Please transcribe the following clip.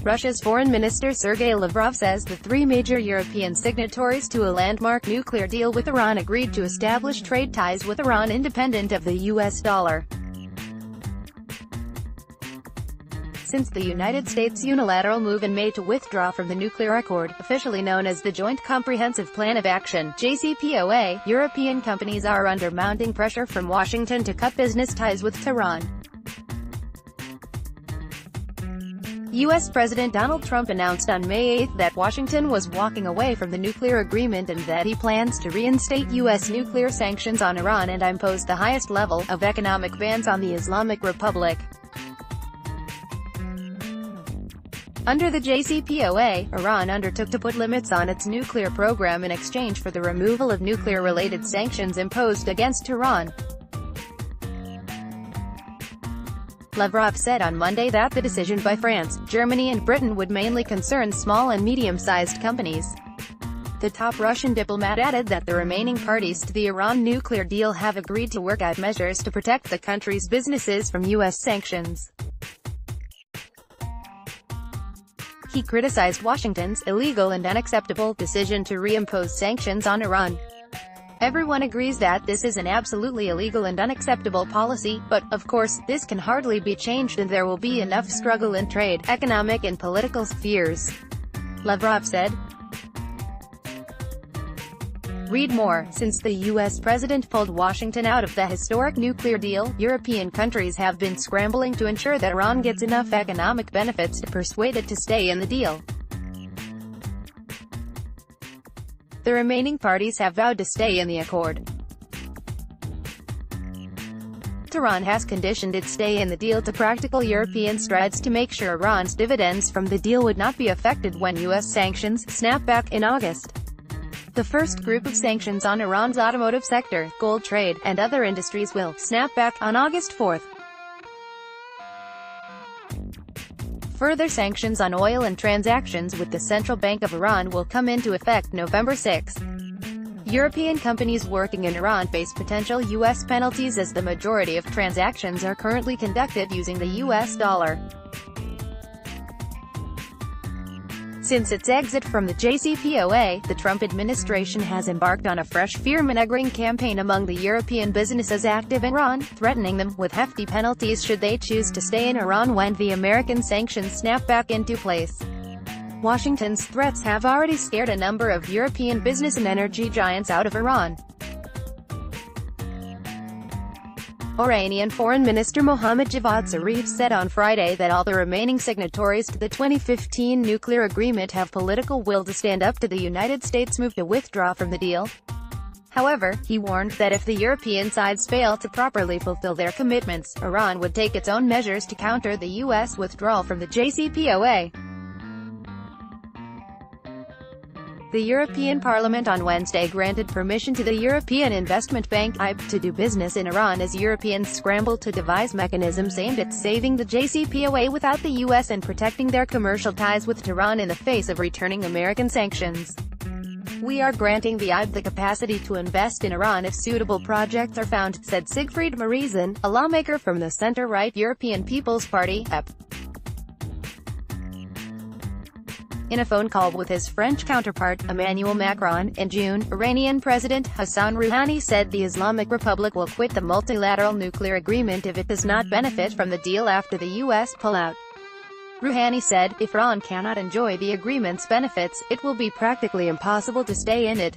Russia's Foreign Minister Sergei Lavrov says the three major European signatories to a landmark nuclear deal with Iran agreed to establish trade ties with Iran independent of the US dollar. Since the United States' unilateral move in May to withdraw from the nuclear accord, officially known as the Joint Comprehensive Plan of Action (JCPOA), European companies are under mounting pressure from Washington to cut business ties with Tehran. U.S. President Donald Trump announced on May 8 that Washington was walking away from the nuclear agreement and that he plans to reinstate U.S. nuclear sanctions on Iran and impose the highest level of economic bans on the Islamic Republic. Under the JCPOA, Iran undertook to put limits on its nuclear program in exchange for the removal of nuclear-related sanctions imposed against Tehran. Lavrov said on Monday that the decision by France, Germany and Britain would mainly concern small and medium-sized companies. The top Russian diplomat added that the remaining parties to the Iran nuclear deal have agreed to work out measures to protect the country's businesses from U.S. sanctions. He criticized Washington's illegal and unacceptable decision to reimpose sanctions on Iran. Everyone agrees that this is an absolutely illegal and unacceptable policy, but, of course, this can hardly be changed and there will be enough struggle in trade, economic and political spheres, Lavrov said. Read more. Since the U.S. president pulled Washington out of the historic nuclear deal, European countries have been scrambling to ensure that Iran gets enough economic benefits to persuade it to stay in the deal. The remaining parties have vowed to stay in the accord. Tehran has conditioned its stay in the deal to practical European strides to make sure Iran's dividends from the deal would not be affected when U.S. sanctions snap back in August. The first group of sanctions on Iran's automotive sector, gold trade, and other industries will snap back on August 4. Further sanctions on oil and transactions with the Central Bank of Iran will come into effect November 6. European companies working in Iran face potential U.S. penalties as the majority of transactions are currently conducted using the U.S. dollar. Since its exit from the JCPOA, the Trump administration has embarked on a fresh fear-mongering campaign among the European businesses active in Iran, threatening them with hefty penalties should they choose to stay in Iran when the American sanctions snap back into place. Washington's threats have already scared a number of European business and energy giants out of Iran. Iranian Foreign Minister Mohammad Javad Zarif said on Friday that all the remaining signatories to the 2015 nuclear agreement have political will to stand up to the United States' move to withdraw from the deal. However, he warned that if the European sides fail to properly fulfill their commitments, Iran would take its own measures to counter the U.S. withdrawal from the JCPOA. The European Parliament on Wednesday granted permission to the European Investment Bank (EIB) to do business in Iran as Europeans scramble to devise mechanisms aimed at saving the JCPOA without the U.S. and protecting their commercial ties with Tehran in the face of returning American sanctions. "We are granting the EIB the capacity to invest in Iran if suitable projects are found," said Siegfried Mariesen, a lawmaker from the center-right European People's Party (EP). In a phone call with his French counterpart, Emmanuel Macron, in June, Iranian President Hassan Rouhani said the Islamic Republic will quit the multilateral nuclear agreement if it does not benefit from the deal after the U.S. pullout. Rouhani said, "If Iran cannot enjoy the agreement's benefits, it will be practically impossible to stay in it."